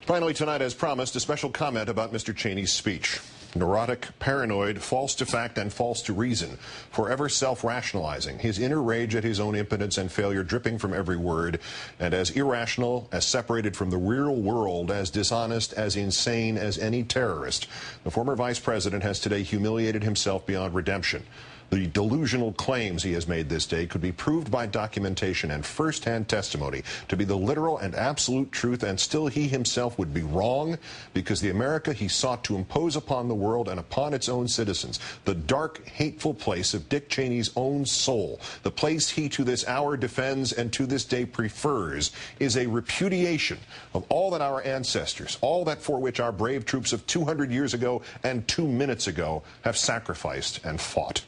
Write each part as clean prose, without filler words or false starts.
Finally tonight, as promised, a special comment about Mr. Cheney's speech. Neurotic, paranoid, false to fact and false to reason, forever self-rationalizing, his inner rage at his own impotence and failure dripping from every word, and as irrational, as separated from the real world, as dishonest, as insane as any terrorist. The former vice president has today humiliated himself beyond redemption. The delusional claims he has made this day could be proved by documentation and first-hand testimony to be the literal and absolute truth, and still he himself would be wrong, because the America he sought to impose upon the world and upon its own citizens, the dark, hateful place of Dick Cheney's own soul, the place he to this hour defends and to this day prefers, is a repudiation of all that our ancestors, all that for which our brave troops of 200 years ago and 2 minutes ago have sacrificed and fought.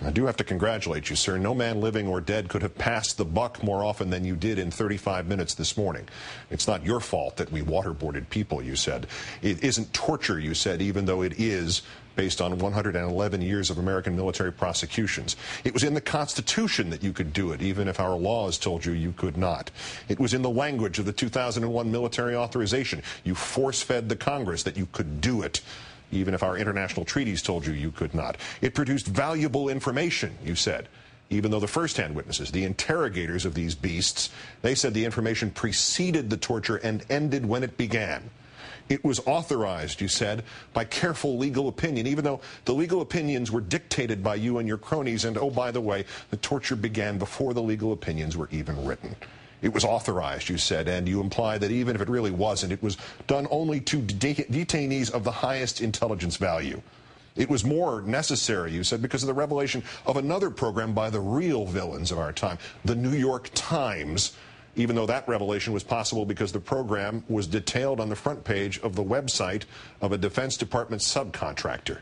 I do have to congratulate you, sir. No man living or dead could have passed the buck more often than you did in 35 minutes this morning. It's not your fault that we waterboarded people, you said. It isn't torture, you said, even though it is based on 111 years of American military prosecutions. It was in the Constitution that you could do it, even if our laws told you you could not. It was in the language of the 2001 military authorization. You force-fed the Congress that you could do it, even if our international treaties told you you could not. It produced valuable information, you said, even though the first-hand witnesses, the interrogators of these beasts, they said the information preceded the torture and ended when it began. It was authorized, you said, by careful legal opinion, even though the legal opinions were dictated by you and your cronies, and, oh, by the way, the torture began before the legal opinions were even written. It was authorized, you said, and you implied that even if it really wasn't, it was done only to detainees of the highest intelligence value. It was more necessary, you said, because of the revelation of another program by the real villains of our time, the New York Times, even though that revelation was possible because the program was detailed on the front page of the website of a Defense Department subcontractor.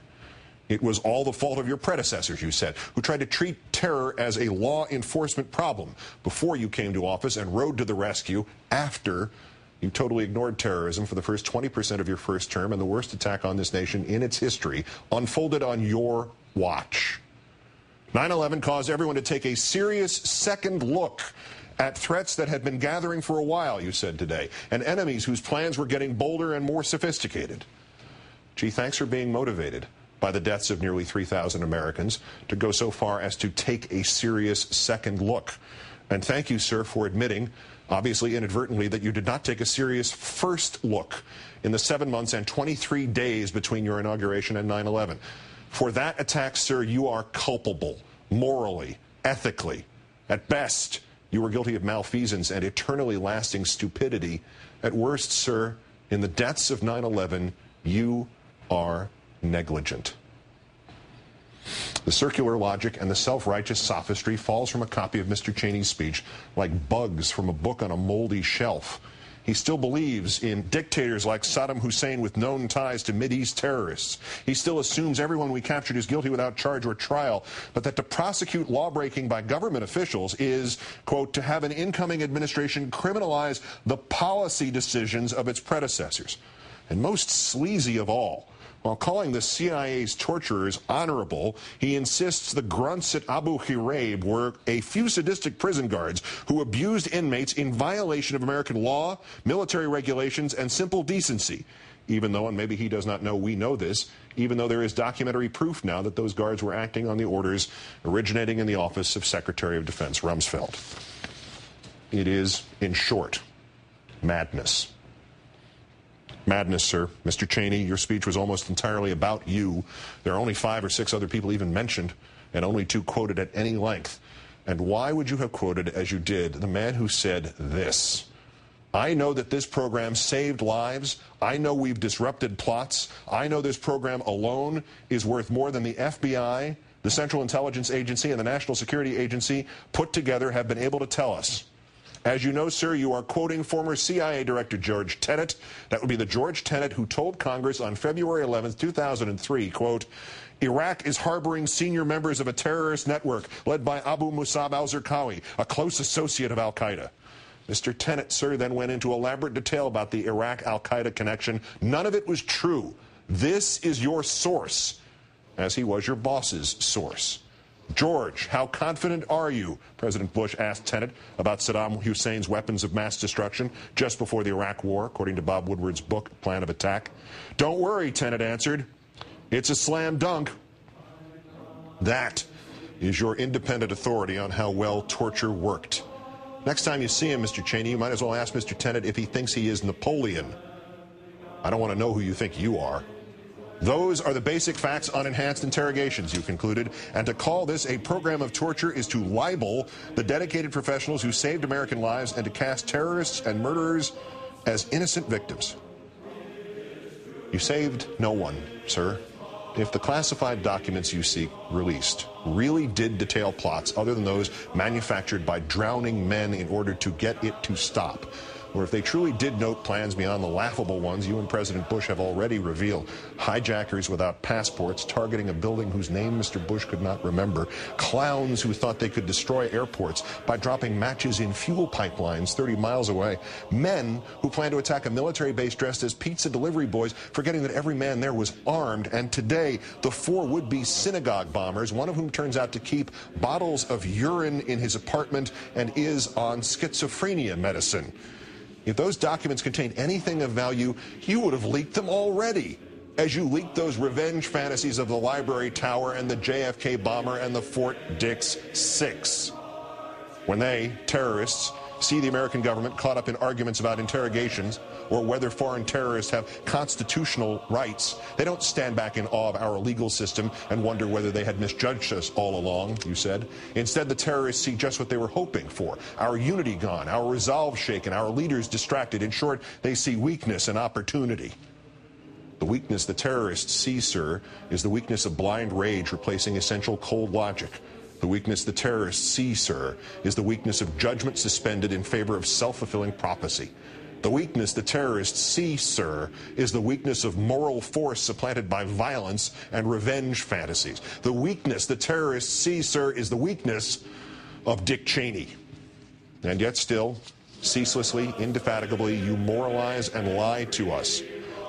It was all the fault of your predecessors, you said, who tried to treat terror as a law enforcement problem before you came to office and rode to the rescue after you totally ignored terrorism for the first 20% of your first term, and the worst attack on this nation in its history unfolded on your watch. 9/11 caused everyone to take a serious second look at threats that had been gathering for a while, you said today, and enemies whose plans were getting bolder and more sophisticated. Gee, thanks for being motivated by the deaths of nearly 3,000 Americans to go so far as to take a serious second look. And thank you, sir, for admitting, obviously inadvertently, that you did not take a serious first look in the 7 months and 23 days between your inauguration and 9/11. For that attack, sir, you are culpable, morally, ethically. At best, you were guilty of malfeasance and eternally lasting stupidity. At worst, sir, in the deaths of 9/11, you are negligent. The circular logic and the self-righteous sophistry falls from a copy of Mr. Cheney's speech like bugs from a book on a moldy shelf. He still believes in dictators like Saddam Hussein with known ties to Mideast terrorists. He still assumes everyone we captured is guilty without charge or trial, but that to prosecute lawbreaking by government officials is, quote, to have an incoming administration criminalize the policy decisions of its predecessors. And most sleazy of all, while calling the CIA's torturers honorable, he insists the grunts at Abu Ghraib were a few sadistic prison guards who abused inmates in violation of American law, military regulations, and simple decency, even though, and maybe he does not know we know this, even though there is documentary proof now that those guards were acting on the orders originating in the office of Secretary of Defense Rumsfeld. It is, in short, madness. Madness, sir. Mr. Cheney, your speech was almost entirely about you. There are only 5 or 6 other people even mentioned, and only 2 quoted at any length. And why would you have quoted, as you did, the man who said this? I know that this program saved lives. I know we've disrupted plots. I know this program alone is worth more than the FBI, the Central Intelligence Agency, and the National Security Agency put together have been able to tell us. As you know, sir, you are quoting former CIA Director George Tenet. That would be the George Tenet who told Congress on February 11, 2003, quote, Iraq is harboring senior members of a terrorist network led by Abu Musab al-Zarqawi, a close associate of al-Qaeda. Mr. Tenet, sir, then went into elaborate detail about the Iraq al-Qaeda connection. None of it was true. This is your source, as he was your boss's source. George, how confident are you? President Bush asked Tenet about Saddam Hussein's weapons of mass destruction just before the Iraq War, according to Bob Woodward's book, Plan of Attack. Don't worry, Tenet answered. It's a slam dunk. That is your independent authority on how well torture worked. Next time you see him, Mr. Cheney, you might as well ask Mr. Tenet if he thinks he is Napoleon. I don't want to know who you think you are. Those are the basic facts on enhanced interrogations, you concluded, and to call this a program of torture is to libel the dedicated professionals who saved American lives and to cast terrorists and murderers as innocent victims. You saved no one, sir. If the classified documents you seek released really did detail plots other than those manufactured by drowning men in order to get it to stop, or if they truly did note plans beyond the laughable ones you and President Bush have already revealed, hijackers without passports targeting a building whose name Mr. Bush could not remember, clowns who thought they could destroy airports by dropping matches in fuel pipelines 30 miles away, men who plan to attack a military base dressed as pizza delivery boys, forgetting that every man there was armed, and today the 4 would-be synagogue bombers, one of whom turns out to keep bottles of urine in his apartment and is on schizophrenia medicine. If those documents contained anything of value, you would have leaked them already, as you leaked those revenge fantasies of the Library Tower and the JFK bomber and the Fort Dix 6. When they, terrorists, see the American government caught up in arguments about interrogations or whether foreign terrorists have constitutional rights, they don't stand back in awe of our legal system and wonder whether they had misjudged us all along, you said. Instead, the terrorists see just what they were hoping for: our unity gone, our resolve shaken, our leaders distracted. In short, they see weakness and opportunity. The weakness the terrorists see, sir, is the weakness of blind rage replacing essential cold logic. The weakness the terrorists see, sir, is the weakness of judgment suspended in favor of self-fulfilling prophecy. The weakness the terrorists see, sir, is the weakness of moral force supplanted by violence and revenge fantasies. The weakness the terrorists see, sir, is the weakness of Dick Cheney. And yet still, ceaselessly, indefatigably, you moralize and lie to us.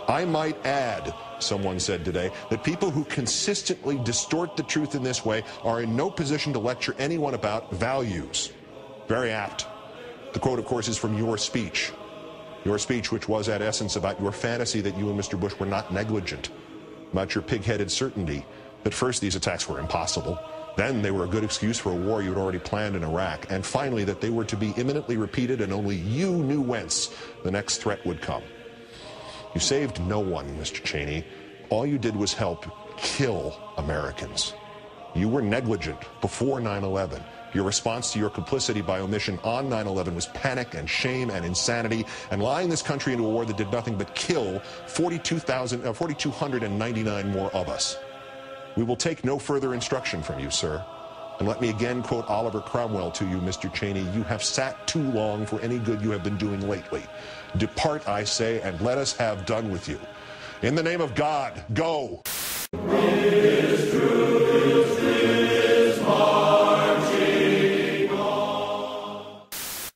I might add, someone said today, that people who consistently distort the truth in this way are in no position to lecture anyone about values. Very apt. The quote, of course, is from your speech. Your speech, which was at essence about your fantasy that you and Mr. Bush were not negligent, about your pig-headed certainty that first these attacks were impossible, then they were a good excuse for a war you had already planned in Iraq, and finally that they were to be imminently repeated and only you knew whence the next threat would come. You saved no one, Mr. Cheney. All you did was help kill Americans. You were negligent before 9/11. Your response to your complicity by omission on 9/11 was panic and shame and insanity, and lying this country into a war that did nothing but kill 4,299 more of us. We will take no further instruction from you, sir. And let me again quote Oliver Cromwell to you, Mr. Cheney. You have sat too long for any good you have been doing lately. Depart, I say, and let us have done with you. In the name of God, go.